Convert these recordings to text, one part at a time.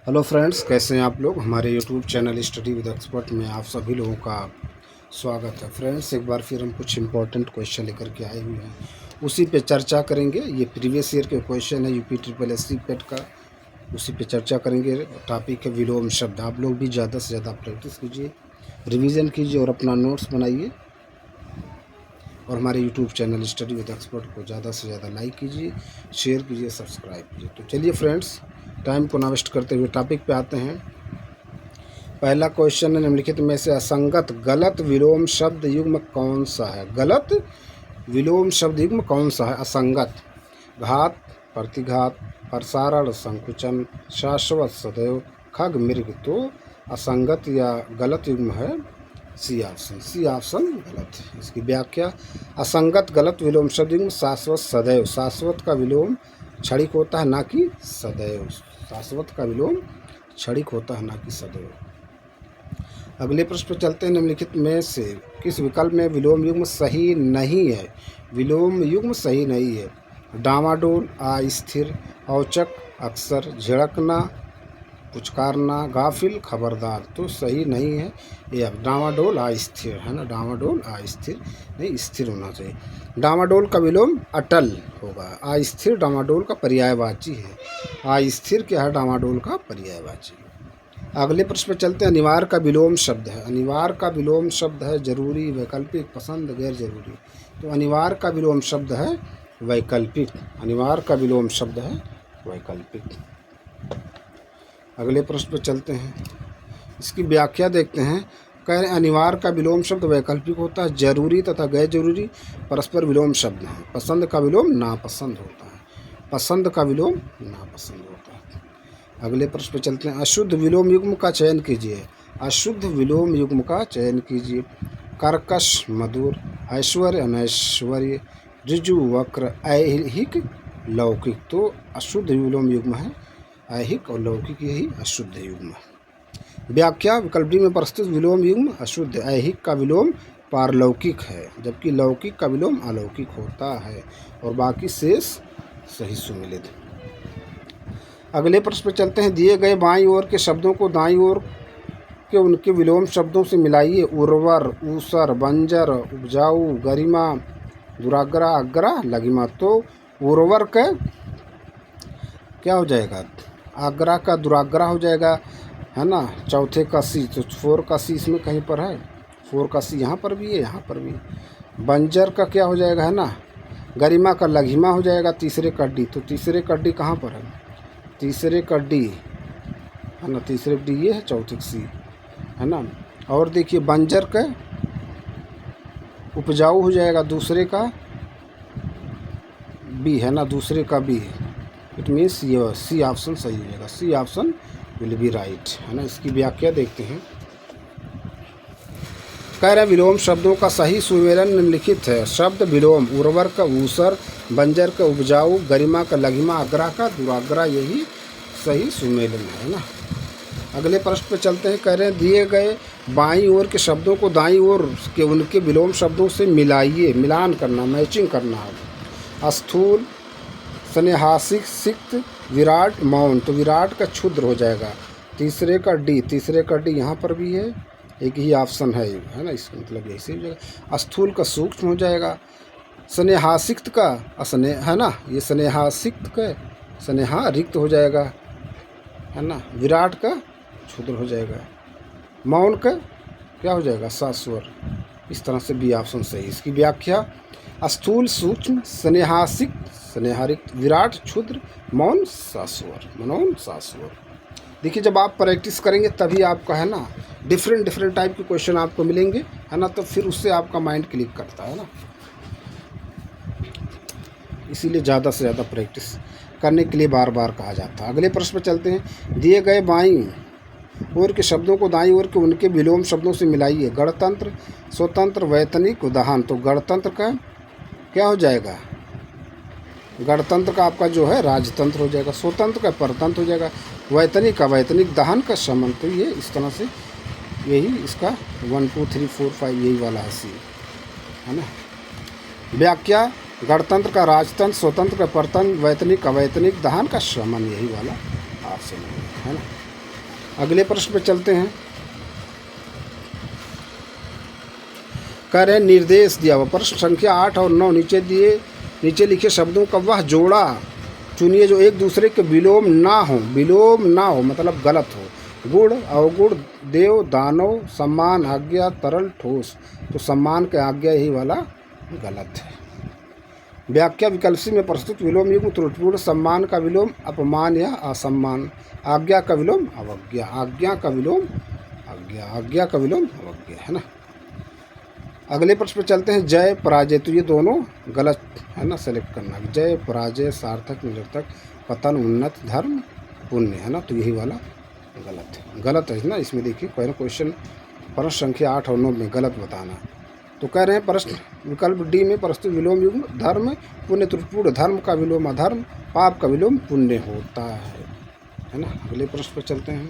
Hello friends, कैसे हैं आप लोग। हमारे YouTube channel study with expert में आप सभी लोगों का स्वागत है। फ्रेंड्स, एक बार फिर हम कुछ इंपॉर्टेंट क्वेश्चन लेकर के आए हुए हैं, उसी पे चर्चा करेंगे। ये प्रीवियस ईयर के क्वेश्चन है यूपी ट्रिपल एस सी पेट का, उसी पे चर्चा करेंगे। टॉपिक है विलोम शब्द। आप लोग भी ज़्यादा से ज़्यादा प्रैक्टिस कीजिए, रिविज़न कीजिए और अपना नोट्स बनाइए। और हमारे YouTube channel study with expert को ज़्यादा से ज़्यादा लाइक कीजिए, शेयर कीजिए, सब्सक्राइब कीजिए। तो चलिए फ्रेंड्स, टाइम को ना वेस्ट करते हुए टॉपिक पे आते हैं। पहला क्वेश्चन है, निम्नलिखित में से असंगत गलत विलोम शब्द युग्म कौन सा है। गलत विलोम शब्द युग्म कौन सा है। असंगत: घात, प्रतिघात, प्रसारण, संकुचन, शाश्वत, सदैव, खग, मृग। तो असंगत या गलत युग्म है सी ऑप्शन। सी ऑप्शन गलत है। इसकी व्याख्या: असंगत गलत विलोम शब्द युग्म शाश्वत, सदैव। शाश्वत का विलोम क्षणिक होता है, ना कि सदैव। शाश्वत का विलोम क्षणिक होता है, ना कि सदैव। अगले प्रश्न पर चलते हैं। निम्नलिखित में से किस विकल्प में विलोम युग्म सही नहीं है। विलोम युग्म सही नहीं है। डामाडोल, अस्थिर, औचक, अक्सर, झिड़कना, पुचकारना, गाफिल, खबरदार। तो सही नहीं है ये। अब डामाडोल अस्थिर है ना, डामाडोल अस्थिर नहीं, स्थिर होना चाहिए। डामाडोल का विलोम अटल होगा। अस्थिर डामाडोल का पर्यायवाची है। अस्थिर क्या है, डामाडोल का पर्यायवाची। अगले प्रश्न पर चलते हैं। अनिवार्य का विलोम शब्द है। अनिवार्य का विलोम शब्द है जरूरी, वैकल्पिक, पसंद, गैर जरूरी। तो अनिवार्य का विलोम शब्द है वैकल्पिक। अनिवार्य का विलोम शब्द है वैकल्पिक। अगले प्रश्न पर चलते हैं, इसकी व्याख्या देखते हैं। कह रहे अनिवार्य का विलोम शब्द वैकल्पिक होता है। जरूरी तथा गैर जरूरी परस्पर विलोम शब्द हैं। पसंद का विलोम नापसंद होता है। पसंद का विलोम नापसंद होता है। अगले प्रश्न पर चलते हैं। अशुद्ध विलोम युग्म का चयन कीजिए। अशुद्ध विलोम युग्म का चयन कीजिए। कर्कश, मधुर, ऐश्वर्य, अनैश्वर्य, ऋजु, वक्र, ऐहिक, लौकिक। तो अशुद्ध विलोम युग्म है ऐहिक और लौकिक, यही अशुद्ध युग्म है। व्याख्या: विकल्प डी में प्रस्तुत विलोम युग्म अशुद्ध। ऐहिक का विलोम पारलौकिक है, जबकि लौकिक का विलोम अलौकिक होता है, और बाकी शेष सही सुमेलित। अगले प्रश्न पर चलते हैं। दिए गए बाईं ओर के शब्दों को दाईं ओर के उनके विलोम शब्दों से मिलाइए। उर्वर, ऊसर, बंजर, उपजाऊ, गरिमा, दुराग्रा, अग्रा, लघिमा। तो उर्वर का क्या हो जाएगा, आगरा का दुराग्रा हो जाएगा, है ना। चौथे का सी, तो 4 का सी इसमें कहीं पर है। 4 का सी यहाँ पर भी है, यहाँ पर भी। बंजर का क्या हो जाएगा, है ना। गरिमा का लघिमा हो जाएगा। तीसरे का डी, तो तीसरे का डी कहाँ पर है, तीसरे का डी, है ना। तीसरे डी ये है, चौथे का सी, है ना। और देखिए बंजर का उपजाऊ हो जाएगा, दूसरे का बी, है ना, दूसरे का बी। इट मीन्स ये सी ऑप्शन सही हो जाएगा। C option will be right, है ना। इसकी व्याख्या देखते हैं। कह रहे विलोम शब्दों का सही सुमेलन निम्नलिखित है। शब्द विलोम: उर्वर का ऊसर, बंजर का उपजाऊ, गरिमा का लघिमा, अग्रा का दुराग्रा, यही सही सुमेलन है ना। अगले प्रश्न पर चलते हैं। कह रहे हैं दिए गए बाईं ओर के शब्दों को दाईं ओर के उनके विलोम शब्दों से मिलाइए। मिलान करना, मैचिंग करना है। स्थूल, स्नेहासिक, सिक्त, विराट, मौन। तो विराट का क्षुद्र हो जाएगा। तीसरे का डी, तीसरे का डी यहाँ पर भी है, एक ही ऑप्शन है ना। इसका मतलब यही से हो जाएगा। स्थूल का सूक्ष्म हो जाएगा। स्नेहासिक्त का अस्नेह, है ना, ये स्नेहासिक्त का स्नेहा रिक्त हो जाएगा, है ना। विराट का क्षुद्र हो जाएगा। मौन का क्या हो जाएगा, सास्वर। इस तरह से बी ऑप्शन सही। इसकी व्याख्या: स्थूल सूक्ष्म, स्नेहासिक स्नेहारिक्त, विराट क्षुद्र, मौन सास्वर, मनोन सास्वर। देखिए जब आप प्रैक्टिस करेंगे तभी आपका, है ना, डिफरेंट टाइप के क्वेश्चन आपको मिलेंगे, है ना। तो फिर उससे आपका माइंड क्लिक करता है ना। इसीलिए ज़्यादा से ज़्यादा प्रैक्टिस करने के लिए बार बार कहा जाता है। अगले प्रश्न पर चलते हैं। दिए गए बाईं ओर के शब्दों को दाईं ओर के उनके विलोम शब्दों से मिलाइए। गणतंत्र, स्वतंत्र, वैतनिक, उदाहरण। तो गणतंत्र का क्या हो जाएगा, गणतंत्र का आपका जो है राजतंत्र हो जाएगा। स्वतंत्र का परतंत्र हो जाएगा। वैतनिक का वैतनिक, दहन का शमन। तो ये इस तरह से यही इसका 1 2 3 4 5 यही वाला है सी, है ना। व्याख्या: गणतंत्र का राजतंत्र, स्वतंत्र का परतंत्र, वैतनिक अवैतनिक, दहन का शमन, यही वाला ऑप्शन है ना। अगले प्रश्न पे चलते हैं। कह रहे हैं निर्देश दिया हुआ प्रश्न संख्या 8 और 9 नीचे लिखे शब्दों का वह जोड़ा चुनिए जो एक दूसरे के विलोम ना हो मतलब गलत हो। गुण, अवगुण, देव, दानव, सम्मान, आज्ञा, तरल, ठोस। तो सम्मान के आज्ञा यही वाला गलत है। व्याख्या विकल्प सी में प्रस्तुत विलोम युग्म त्रुटिपूर्ण। सम्मान का विलोम अपमान या असम्मान। आज्ञा का विलोम अवज्ञा। आज्ञा का विलोम आज्ञा। आज्ञा का विलोम अवज्ञा, है ना। अगले प्रश्न पे चलते हैं। जय, पराजय, तो ये दोनों गलत है ना, सेलेक्ट करना। जय, पराजय, सार्थक, निरर्थक, पतन, उन्नत, धर्म, पुण्य, है ना। तो यही वाला गलत है ना। इसमें देखिए क्वेश्चन प्रश्न संख्या 8 और 9 में गलत बताना। तो कह रहे हैं प्रश्न विकल्प डी में प्रस्तुत विलोम युग्म धर्म पुण्य त्रुटिपूर्ण। धर्म का विलोम अधर्म, पाप का विलोम पुण्य होता है ना। अगले प्रश्न पर चलते हैं।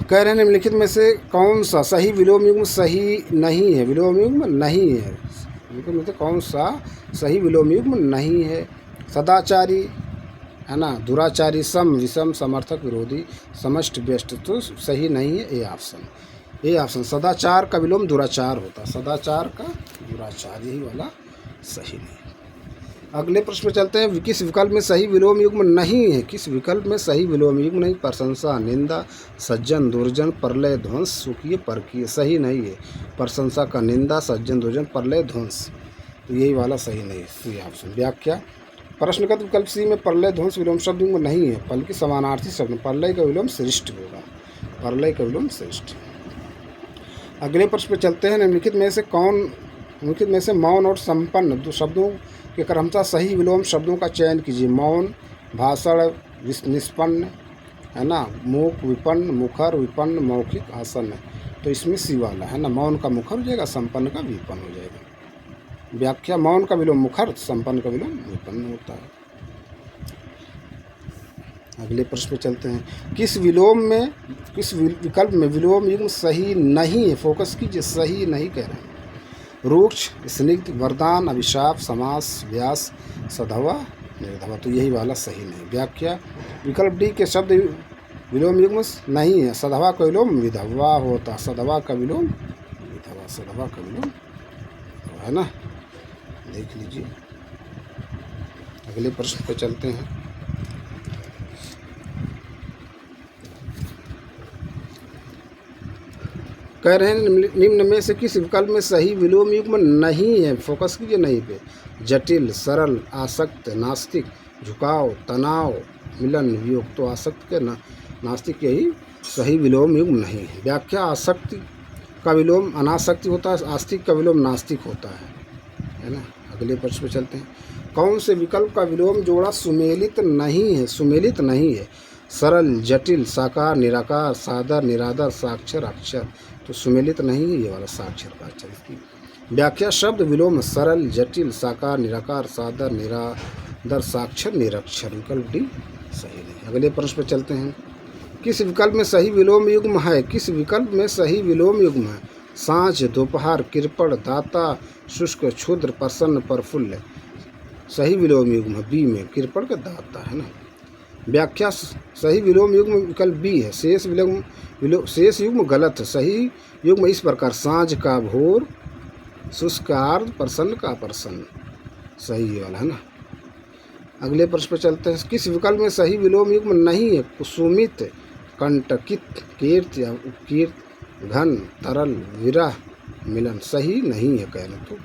कह रहे हैं निम्नलिखित में से कौन सा सही विलोम युग्म सही नहीं है। विलोम युग्म नहीं है, मतलब कौन सा सही विलोम युग्म नहीं है। सदाचारी, है ना, दुराचारी, सम, विषम, समर्थक, विरोधी, समष्टि, व्यष्टि। तो सही नहीं है ए ऑप्शन। सदाचार का विलोम दुराचार होता। सदाचार का दुराचार, यही वाला सही नहीं। अगले प्रश्न में चलते हैं। किस विकल्प में सही विलोम युग्म नहीं है। किस विकल्प में सही विलोम युग्म नहीं। प्रशंसा, निंदा, सज्जन, दुर्जन, प्रलय, ध्वंस, सुखीय, परकीय। सही नहीं है प्रशंसा का, निंदा, सज्जन, दुर्जन, प्रलय, ध्वंस। तो यही वाला सही नहीं है ऑप्शन। व्याख्या प्रश्नगत विकल्प सी में प्रलय, ध्वंस विलोम शब्द युग्म नहीं है, बल्कि समानार्थी शब्द। प्रलय का विलोम श्रेष्ठ होगा। प्रलय का विलोम श्रेष्ठ। अगले प्रश्न पे चलते हैं। निम्नलिखित में से मौन और संपन्न दो शब्दों के क्रमशः सही विलोम शब्दों का चयन कीजिए। मौन, भाषण, निष्पन्न, है ना, मूक, विपन्न, मुखर, विपन्न, मौखिक, आसन। तो इसमें सी वाला, है ना। मौन का मुखर हो जाएगा, संपन्न का विपन्न हो जाएगा। व्याख्या मौन का विलोम मुखर, संपन्न का विलोम विपन्न होता है। अगले प्रश्न पे चलते हैं। किस विकल्प में विलोम युग्म सही नहीं है। फोकस कीजिए, सही नहीं कह रहे हैं। रुक्ष, स्निग्ध, वरदान, अभिशाप, समास, व्यास, सधवा, निर्धवा। तो यही वाला सही नहीं। व्याख्या विकल्प डी के शब्द विलोम युग्म नहीं है। सधवा का विलोम विधवा होता। सधवा का विलोम विधवा। सधवा का विलोम, है ना, देख लीजिए। अगले प्रश्न पे चलते हैं। कह रहे हैं निम्न में से किस विकल्प में सही विलोम युग्म नहीं है। फोकस कीजिए नहीं पे। जटिल, सरल, आसक्त, नास्तिक, झुकाव, तनाव, मिलन, वियोग। तो आसक्त के नास्तिक यही सही विलोम युग्म नहीं है। व्याख्या आसक्ति का विलोम अनासक्ति होता है। आस्तिक का विलोम नास्तिक होता है ना। अगले प्रश्न पे चलते हैं। कौन से विकल्प का विलोम जोड़ा सुमेलित नहीं है। सुमेलित नहीं है। सरल, जटिल, साकार, निराकार, सादर, निरादर, साक्षर, अक्षर। तो सुमेलित नहीं है ये वाला साक्षर का अक्षर। इसकी व्याख्या शब्द विलोम सरल, जटिल, साकार, निराकार, सादर, निरादर, साक्षर, निरक्षर। विकल्प डी सही नहीं। अगले प्रश्न पर चलते हैं। किस विकल्प में सही विलोम युग्म है। किस विकल्प में सही विलोम युग्म है। सांझ, दोपहर, कृपण, दाता, शुष्क, क्षुद्र, प्रसन्न, प्रफुल्ल। सही विलोम युग्म है बी में, कृपण का दाता, है ना। व्याख्या सही विलोम युग्म विकल्प बी है। शेष युग्म गलत है। सही युग्म इस प्रकार। सांझ का भोर, शुष्क का आर्द्र, प्रसन्न का अप्रसन्न। सही वाला, है ना। अगले प्रश्न पर चलते हैं। किस विकल्प में सही विलोम युग्म नहीं है। कुसुमित, कंटकित, कीर्त या उपकीर्त, घन, तरल, विरह, मिलन। सही नहीं है कहना, तो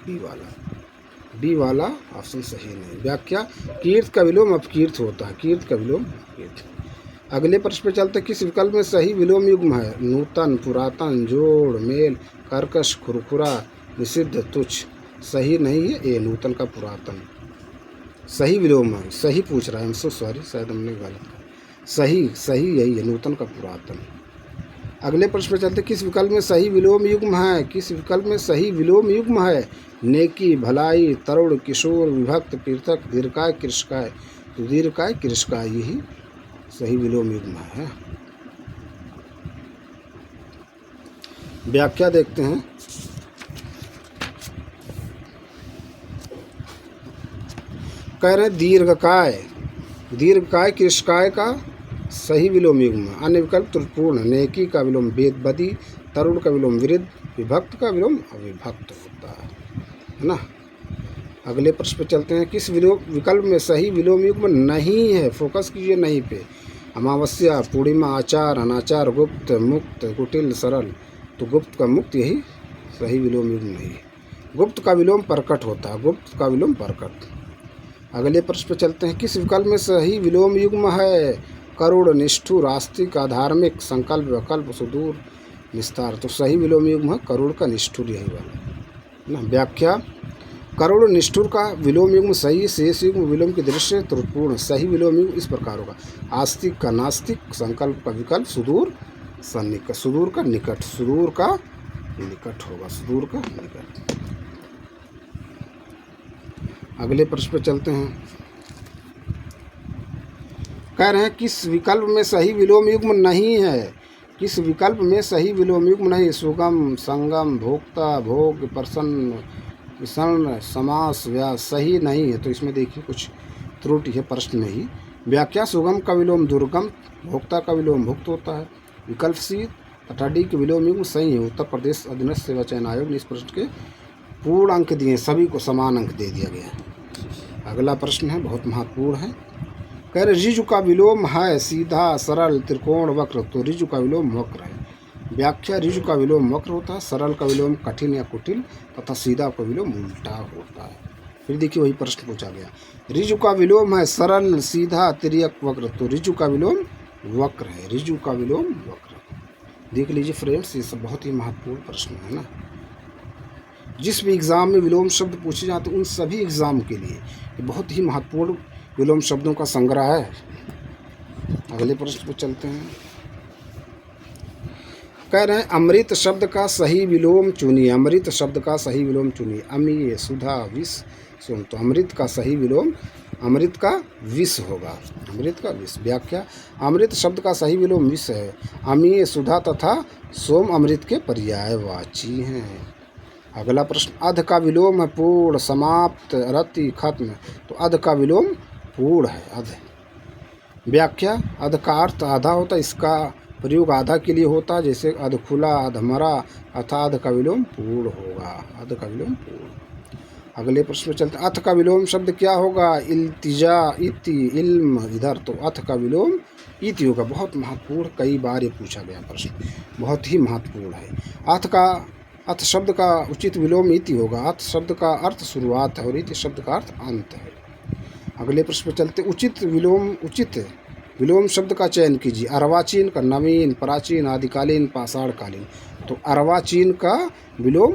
डी वाला ऑप्शन सही नहीं। व्याख्या कीर्त का विलोम अपकीर्त होता है। कीर्त का विलोम अपकीर्त। अगले प्रश्न पे चलते हैं। किस विकल्प में सही विलोम युग्म है। नूतन, पुरातन, जोड़, मेल, कर्कश, खुरखुरा, निषिद्ध, तुच्छ। सही नहीं है ए, नूतन का पुरातन। सही विलोम है, सही पूछ रहा है हमसे, सॉरी शायद हमने गलत कहा। सही यही है, नूतन का पुरातन। अगले प्रश्न पे चलते। किस विकल्प में सही विलोम युग्म है। किस विकल्प में सही विलोम युग्म है। नेकी, भलाई, तरुण, किशोर, विभक्त, पृथक, दीर्घकाय, कृशकाय। तो दीर्घकाय, कृशकाय यही सही विलोम युग्म है। व्याख्या देखते हैं। कह रहे हैं दीर्घकाय, दीर्घकाय कृशकाय का सही विलोम युग्म, अन्य विकल्प त्रुटिपूर्ण, नेकी का विलोम वेद बदी, तरुण का विलोम वृद्ध, विभक्त का विलोम अविभक्त होता है ना। अगले प्रश्न पे चलते हैं। किस विकल्प में सही विलोम युग्म नहीं है? फोकस कीजिए नहीं पे। अमावस्या, पूर्णिमा, आचार, अनाचार, गुप्त, मुक्त, कुटिल, सरल। तो गुप्त का मुक्त यही सही विलोम युग्म नहीं है। गुप्त का विलोम प्रकट होता है, गुप्त का विलोम प्रकट। अगले प्रश्न पे चलते हैं। किस विकल्प में सही विलोम युग्म है? करुण, निष्ठुर, आस्तिक, अधार्मिक, संकल्प, विकल्प, सुदूर, निस्तार। तो सही विलोम युग्म है करुण का निष्ठुर, यही वाला ना। व्याख्या, करुण निष्ठुर का विलोम युग्म सही, शेष युग्म विलोम की दृष्टि त्रुटिपूर्ण। सही विलोम युग्म इस प्रकार होगा: आस्तिक का नास्तिक, संकल्प का विकल्प, सुदूर सन्निकट। सुदूर का निकट, सुदूर का निकट होगा, सुदूर का निकट। अगले प्रश्न पर चलते हैं। कह रहे हैं किस विकल्प में सही विलोम युग्म नहीं है? किस विकल्प में सही विलोम युग्म नहीं? सुगम, संगम, भोक्ता, भोग, प्रसन्न, विषण, समास, व्यास। सही नहीं है। तो इसमें देखिए कुछ त्रुटि है प्रश्न में ही। व्याख्या, सुगम का विलोम दुर्गम, भोक्ता का विलोम भुक्त होता है। विकल्प सी तथा डी के विलोम युग्म सही है। उत्तर प्रदेश अधीनस्थ सेवा चयन आयोग ने इस प्रश्न के पूर्ण अंक दिए, सभी को समान अंक दे दिया गया। अगला प्रश्न है, बहुत महत्वपूर्ण है। कह रहे ऋजु का विलोम है सीधा, सरल, त्रिकोण, वक्र। तो ऋजु का विलोम वक्र है। व्याख्या, ऋजु का विलोम वक्र होता है, सरल का विलोम कठिन या कुटिल तथा सीधा का विलोम उल्टा होता है। फिर देखिए वही प्रश्न पूछा गया। ऋजु का विलोम है सरल, सीधा, तिर्यक, वक्र। तो ऋजु का विलोम वक्र है, ऋजु का विलोम वक्र। देख लीजिए फ्रेंड्स, ये सब बहुत ही महत्वपूर्ण प्रश्न है ना। जिस भी एग्ज़ाम में विलोम शब्द पूछे जाते हैं उन सभी एग्ज़ाम के लिए ये बहुत ही महत्वपूर्ण विलोम शब्दों का संग्रह है। अगले प्रश्न पर चलते हैं। कह रहे हैं अमृत शब्द का सही विलोम चुनिए। अमृत शब्द का सही विलोम चुनिए। अमीय, सुधा, विष, सोम। तो अमृत का सही विलोम अमृत का विष होगा, अमृत का विष। व्याख्या, अमृत शब्द का सही विलोम विष है। अमीय, सुधा तथा सोम अमृत के पर्यायवाची हैं। अगला प्रश्न, अध का विलोम है पूर्ण, समाप्त, रति, खत्म। तो अध का विलोम पूर्ण है, अध। व्याख्या, अध का अर्थ आधा होता है, इसका प्रयोग आधा के लिए होता है, जैसे अधखुला, अधमरा, अथा अध का विलोम पूर्ण होगा, अध का विलोम पूर्ण। अगले प्रश्न में चलते हैं। अथ का विलोम शब्द क्या होगा? इल्तिजा, इति, इल्म, इधर। तो अथ का विलोम इति होगा। बहुत महत्वपूर्ण, कई बार ये पूछा गया प्रश्न, बहुत ही महत्वपूर्ण है। अथ शब्द का उचित विलोम इति होगा। अथ शब्द का अर्थ शुरुआत है और इति शब्द का अर्थ अंत है। अगले प्रश्न पर चलते। उचित विलोम शब्द का चयन कीजिए। अर्वाचीन का नवीन, प्राचीन, आदिकालीन, पाषाणकालीन। तो अर्वाचीन का विलोम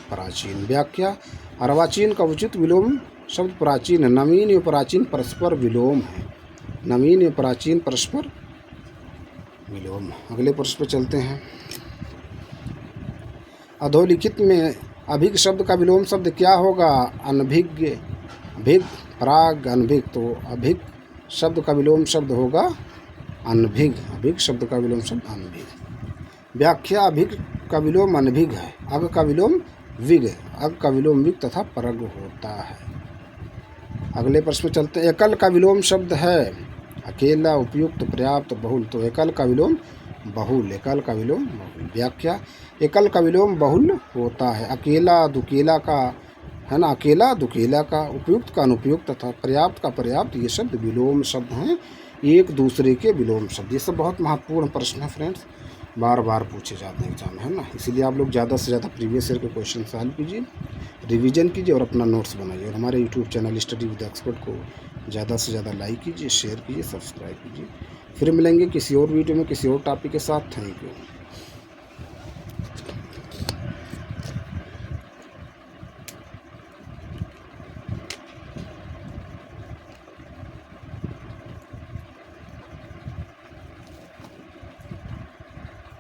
प्राचीन। व्याख्या, अर्वाचीन का उचित विलोम शब्द प्राचीन है। नवीन या प्राचीन परस्पर विलोम है, नवीन या प्राचीन परस्पर विलोम। अगले प्रश्न पर चलते हैं। अधोलिखित में अभिज्ञ शब्द का विलोम शब्द क्या होगा? अनभिज्ञ, भिज्ञ, प्राग, अनभिज्ञ। तो अभिज्ञ शब्द का विलोम शब्द होगा अनभिज्ञ, अभिज्ञ शब्द का विलोम शब्द अनभिज्ञ। व्याख्या, अभिज्ञ का विलोम अनभिज्ञ है, अग का विलोम विग, अग का विलोम विग तथा परग होता है। अगले प्रश्न में चलते हैं। एकल का विलोम शब्द है अकेला, उपयुक्त, पर्याप्त, बहुल। तो एकल का विलोम बहुल, एकल का विलोम बहुल। व्याख्या, एकल का विलोम बहुल होता है। अकेला, दुकेला का है ना, अकेला, दुकेला का, उपयुक्त का अनुपयुक्त तथा पर्याप्त का पर्याप्त। ये शब्द विलोम शब्द हैं, एक दूसरे के विलोम शब्द। ये सब बहुत महत्वपूर्ण प्रश्न है फ्रेंड्स, बार बार पूछे जाते हैं एग्जाम में, है ना। इसीलिए आप लोग ज़्यादा से ज़्यादा प्रीवियस ईयर के क्वेश्चन सॉल्व कीजिए, रिवीजन कीजिए और अपना नोट्स बनाइए। और हमारे YouTube channel study with expert को ज़्यादा से ज़्यादा लाइक कीजिए, शेयर कीजिए, सब्सक्राइब कीजिए। फिर मिलेंगे किसी और वीडियो में किसी और टॉपिक के साथ। Thank you.